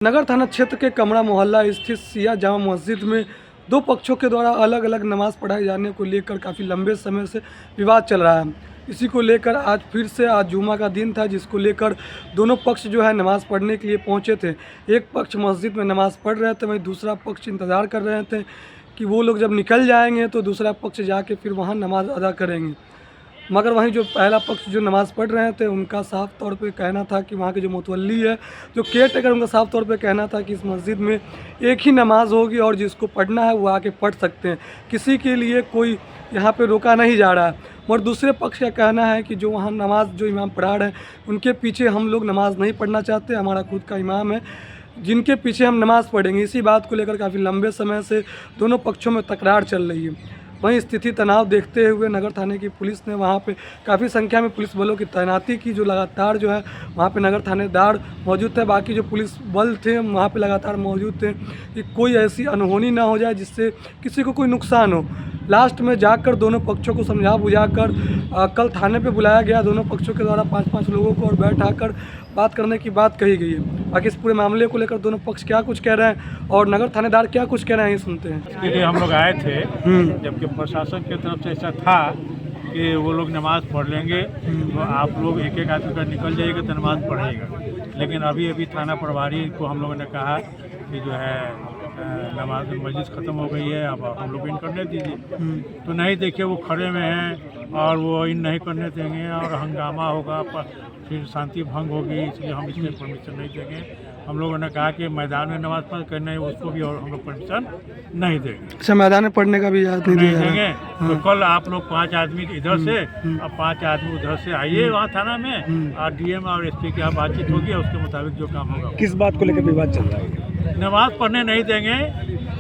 नगर थाना क्षेत्र के कमरा मोहल्ला स्थित सिया जामा मस्जिद में दो पक्षों के द्वारा अलग अलग नमाज पढ़ाए जाने को लेकर काफ़ी लंबे समय से विवाद चल रहा है। इसी को लेकर आज फिर से आज जुमा का दिन था, जिसको लेकर दोनों पक्ष जो है नमाज़ पढ़ने के लिए पहुंचे थे। एक पक्ष मस्जिद में नमाज़ पढ़ रहे थे, वहीं दूसरा पक्ष इंतज़ार कर रहे थे कि वो लोग जब निकल जाएंगे तो दूसरा पक्ष जाके फिर वहाँ नमाज़ अदा करेंगे। मगर वहीं जो पहला पक्ष जो नमाज़ पढ़ रहे थे उनका साफ़ तौर पे कहना था कि वहाँ के जो मुतवल्ली है, जो केयर टेकर, उनका साफ़ तौर पे कहना था कि इस मस्जिद में एक ही नमाज़ होगी और जिसको पढ़ना है वो आके पढ़ सकते हैं, किसी के लिए कोई यहाँ पे रोका नहीं जा रहा है। और दूसरे पक्ष का कहना है कि जो वहाँ नमाज़ जो इमाम पढ़ा रहे हैं उनके पीछे हम लोग नमाज़ नहीं पढ़ना चाहते, हमारा खुद का इमाम है जिनके पीछे हम नमाज़ पढ़ेंगे। इसी बात को लेकर काफ़ी लंबे समय से दोनों पक्षों में तकरार चल रही है। वहीं स्थिति तनाव देखते हुए नगर थाने की पुलिस ने वहां पे काफ़ी संख्या में पुलिस बलों की तैनाती की, जो लगातार जो है वहां पे नगर थानेदार मौजूद थे, बाकी जो पुलिस बल थे वहां पे लगातार मौजूद थे कि कोई ऐसी अनहोनी ना हो जाए जिससे किसी को कोई नुकसान हो। लास्ट में जाकर दोनों पक्षों को समझा बुझाकर कल थाने पे बुलाया गया दोनों पक्षों के द्वारा 5-5 लोगों को, और बैठाकर बात करने की बात कही गई है। बाकी इस पूरे मामले को लेकर दोनों पक्ष क्या कुछ कह रहे हैं और नगर थानेदार क्या कुछ कह रहे हैं, ये सुनते हैं। इसके लिए हम लोग आए थे, जबकि प्रशासन की तरफ से ऐसा था कि वो लोग नमाज़ पढ़ लेंगे तो आप लोग एक एक आदमी का निकल जाइएगा तो नमाज़ पढ़ेगा। लेकिन अभी थाना प्रभारी को हम लोगों ने कहा कि जो है नमाज मस्जिद ख़त्म हो गई है, अब हम लोग इन करने दीजिए। तो नहीं, देखिए वो खड़े में हैं और वो इन नहीं करने देंगे और हंगामा होगा, फिर शांति भंग होगी, इसलिए हम इसमें परमिशन नहीं देंगे। हम लोगों ने कहा कि मैदान में नमाज पढ़ करना है उसको भी, और हम लोग परमिशन नहीं देंगे। अच्छा, मैदान में पढ़ने का भी इजाज़त नहीं देंगे। तो कल आप लोग 5 आदमी इधर से और 5 आदमी उधर से आइए वहाँ थाना में, और डीएम और एसपी की यहाँ बातचीत होगी और उसके मुताबिक जो काम होगा। किस बात को लेकर विवाद चल रहा है? नमाज पढ़ने नहीं देंगे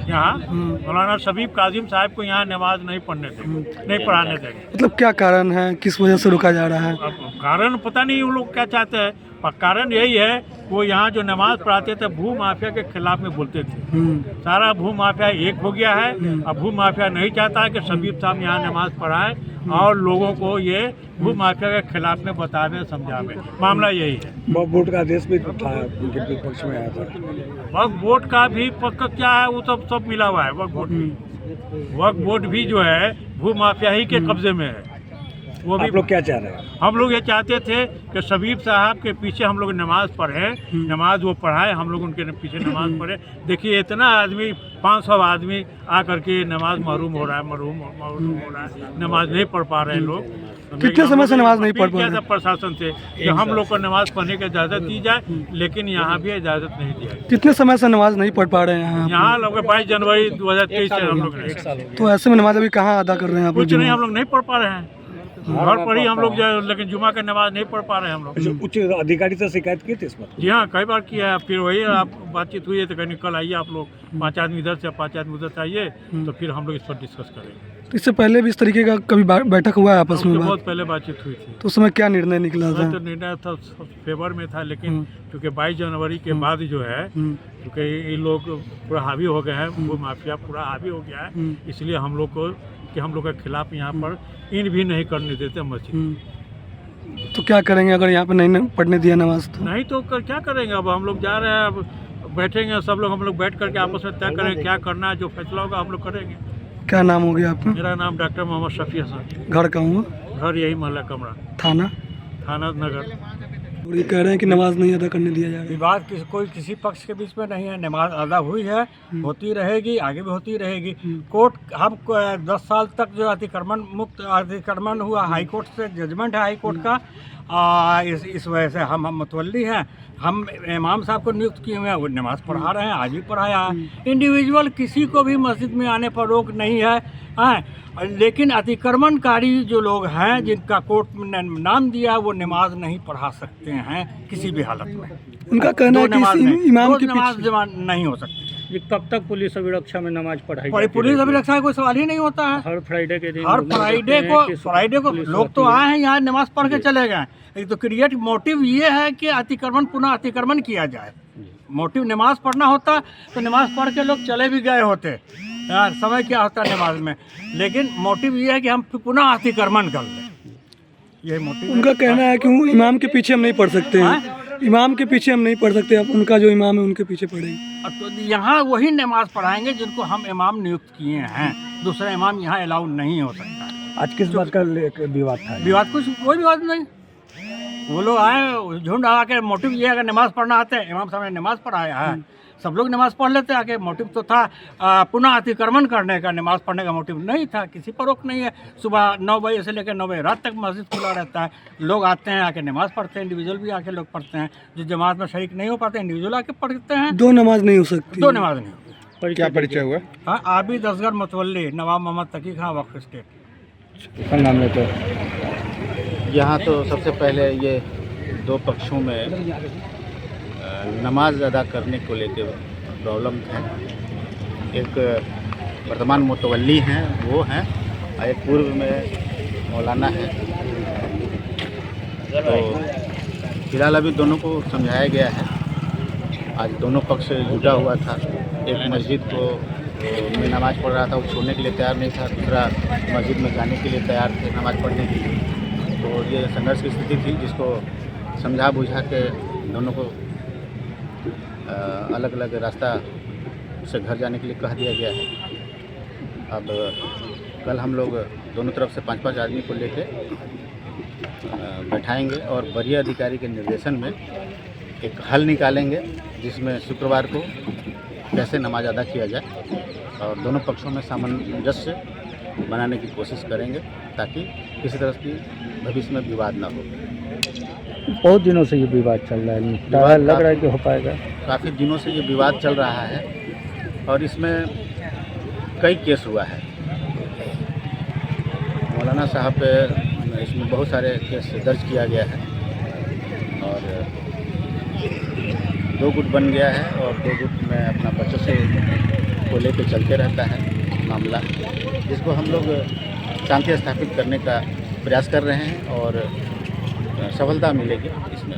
यहाँ। मौलाना शबीब काजिम साहब को यहाँ नमाज नहीं पढ़ने देंगे, नहीं पढ़ाने देंगे। मतलब क्या कारण है, किस वजह से रुका जा रहा है? अब कारण पता नहीं वो लोग क्या चाहते हैं, पर कारण यही है वो यहाँ जो नमाज पढ़ाते थे भू माफिया के खिलाफ में बोलते थे। सारा भू माफिया एक हो गया है। अब भू माफिया नहीं चाहता है कि शबीब साहब यहाँ नमाज पढ़ाए और लोगों को ये भू माफिया के खिलाफ में बतावे समझावे। मामला यही है। वक्फ बोर्ड का आदेश भी था, उनके पक्ष में आया था। वक्फ बोर्ड का भी पक्का क्या है, वो सब मिला हुआ है। वक्फ बोर्ड भी जो है भू माफिया ही के कब्जे में है। वो भी आप लोग क्या चाह रहे हैं? हम लोग ये चाहते थे कि शबीब साहब के पीछे हम लोग नमाज पढ़े, नमाज वो पढ़ाए, हम लोग उनके पीछे नमाज पढ़े। देखिए इतना आदमी 500 आदमी आकर के नमाज महरूम हो रहा है, नमाज नहीं पढ़ पा रहे हैं लोग। कितने समय से नमाज नहीं पढ़ पा रहे? प्रशासन से कि हम लोग को नमाज पढ़ने की इजाज़त दी जाए, लेकिन यहाँ भी इजाज़त नहीं दी जाए। कितने समय से नमाज नहीं पढ़ पा रहे हैं? यहाँ लोग 22 जनवरी 2023 से हम लोग। तो ऐसे में नमाज अभी कहाँ अदा कर रहे हैं? कुछ नहीं, हम लोग नहीं पढ़ पा रहे हैं, घर पर ही हम लोग जो, लेकिन जुमा का नमाज नहीं पढ़ पा रहे हैं हम लोग। उच्च अधिकारी से शिकायत की थी इस बात? जी हाँ, कई बार किया है। फिर वही आप बातचीत हुई है तो कहीं कल आइए आप लोग, 5 आदमी इधर से 5 आदमी उधर से आइए, तो फिर हम लोग इस पर डिस्कस करेंगे। तो इससे पहले भी इस तरीके का कभी बैठक हुआ है आपस में? बहुत पहले बातचीत हुई थी। तो उस समय क्या निर्णय निकला था? तो निर्णय था फेवर में था, लेकिन क्योंकि 22 जनवरी के बाद जो है, क्योंकि ये लोग पूरा हावी हो गए हैं, वो माफिया पूरा हावी हो गया है, इसलिए हम लोग को कि हम लोग के खिलाफ यहाँ पर इन भी नहीं करने देते मस्जिद। तो क्या करेंगे अगर यहाँ पे नहीं पढ़ने दिया नमाज? तो नहीं तो क्या करेंगे? अब हम लोग जा रहे हैं, अब बैठेंगे सब लोग, हम लोग बैठ करके आपस में तय करेंगे क्या करना है, जो फैसला होगा हम लोग करेंगे। क्या नाम हो गया आपका? मेरा नाम डॉक्टर मोहम्मद शफी हसन। घर कहाँ हुआ? घर यही मोहल्ला कमरा, थाना नगर। और ये कह रहे हैं कि नमाज नहीं अदा करने दिया जा रहा है। विवाद कोई किसी पक्ष के बीच में नहीं है। नमाज अदा हुई है, होती रहेगी, आगे भी होती रहेगी। कोर्ट हम 10 साल तक जो अतिक्रमण हुआ, हाई कोर्ट से जजमेंट है हाई कोर्ट का, इस वजह से हम मुतवल्ली हैं। हम इमाम साहब को नियुक्त किए हुए हैं, वो नमाज़ पढ़ा रहे हैं, आज भी पढ़ाया है। इंडिविजुअल किसी को भी मस्जिद में आने पर रोक नहीं है, लेकिन अतिक्रमणकारी जो लोग हैं जिनका कोर्ट ने नाम दिया, वो नमाज नहीं पढ़ा सकते हैं किसी भी हालत में। उनका कहना है कि इमाम की नमाज नहीं हो सकती। कब तक पुलिस अभिरक्षा में नमाज पढ़ाई? पुलिस अभिरक्षा का कोई सवाल ही नहीं होता है। हर फ्राइडे के दिन, हर फ्राइडे को लोग तो आए हैं यहाँ, नमाज पढ़ के चले गए। एक तो क्रिएट मोटिव ये है कि पुनः अतिक्रमण किया जाए। मोटिव नमाज पढ़ना होता तो नमाज पढ़ के लोग चले भी गए होते यार, समय क्या होता है नमाज में, लेकिन मोटिव ये है कि हम पुनः अतिक्रमण कर लें, ये मोटिव। उनका कहना है कि इमाम के पीछे हम नहीं पढ़ सकते हैं। इमाम के पीछे हम नहीं पढ़ सकते, अब उनका जो इमाम है उनके पीछे पढ़ेंगे। अब तो यहाँ वही नमाज पढ़ाएंगे जिनको हम इमाम नियुक्त किए हैं, दूसरा इमाम यहाँ अलाउड नहीं हो सकता। आज किस बात का विवाद था? विवाद कोई विवाद नहीं, वो लोग आए झुंड आके, मोटिव ये अगर नमाज पढ़ना आते हैं, इमाम साहब ने नमाज पढ़ाया है, सब लोग नमाज पढ़ लेते हैं आके। मोटिव तो था पुनः अतिक्रमण करने का, नमाज पढ़ने का मोटिव नहीं था, किसी पर रोक नहीं है। सुबह 9 बजे से लेकर 9 बजे रात तक मस्जिद खुला रहता है, लोग आते हैं आके नमाज पढ़ते हैं, इंडिविजुअल भी आके लोग पढ़ते हैं, जो जमात में शरीक नहीं हो पाते इंडिविजुअल आके पढ़ते हैं। दो नमाज नहीं हो सकती। दो नमाज नहीं होती। क्या परिचय हुआ? हाँ, आबिद असगर मुतवल्ली, नवाब मोहम्मद तकी खां, वक्फ स्टेट। नाम है तो यहाँ तो सबसे पहले ये दो पक्षों में नमाज अदा करने को लेकर प्रॉब्लम है। एक वर्तमान मुतवल्ली हैं वो हैं, और एक पूर्व में मौलाना है। तो फिलहाल अभी दोनों को समझाया गया है। आज दोनों पक्ष जुटा हुआ था। एक मस्जिद को में नमाज पढ़ रहा था, वो छोड़ने के लिए तैयार नहीं था, दूसरा मस्जिद में जाने के लिए तैयार थे नमाज पढ़ने के लिए। तो ये संघर्ष की स्थिति थी, जिसको समझा बुझा के दोनों को अलग अलग रास्ता से घर जाने के लिए कह दिया गया है। अब कल हम लोग दोनों तरफ से 5-5 आदमी को लेके बैठाएंगे और वरीय अधिकारी के निर्देशन में एक हल निकालेंगे, जिसमें शुक्रवार को कैसे नमाज अदा किया जाए, और दोनों पक्षों में सामंजस्य बनाने की कोशिश करेंगे, ताकि किसी तरह की भविष्य में विवाद ना हो। बहुत दिनों से ये विवाद चल रहा है, निपटारा लग रहा है कि हो पाएगा? काफ़ी दिनों से ये विवाद चल रहा है और इसमें कई केस हुआ है। मौलाना साहब पे इसमें बहुत सारे केस दर्ज किया गया है और 2 गुट बन गया है, और 2 गुट में अपना बच्चों से को लेकर चलते रहता है मामला, जिसको हम लोग शांति स्थापित करने का प्रयास कर रहे हैं और सफलता मिलेगी इसमें।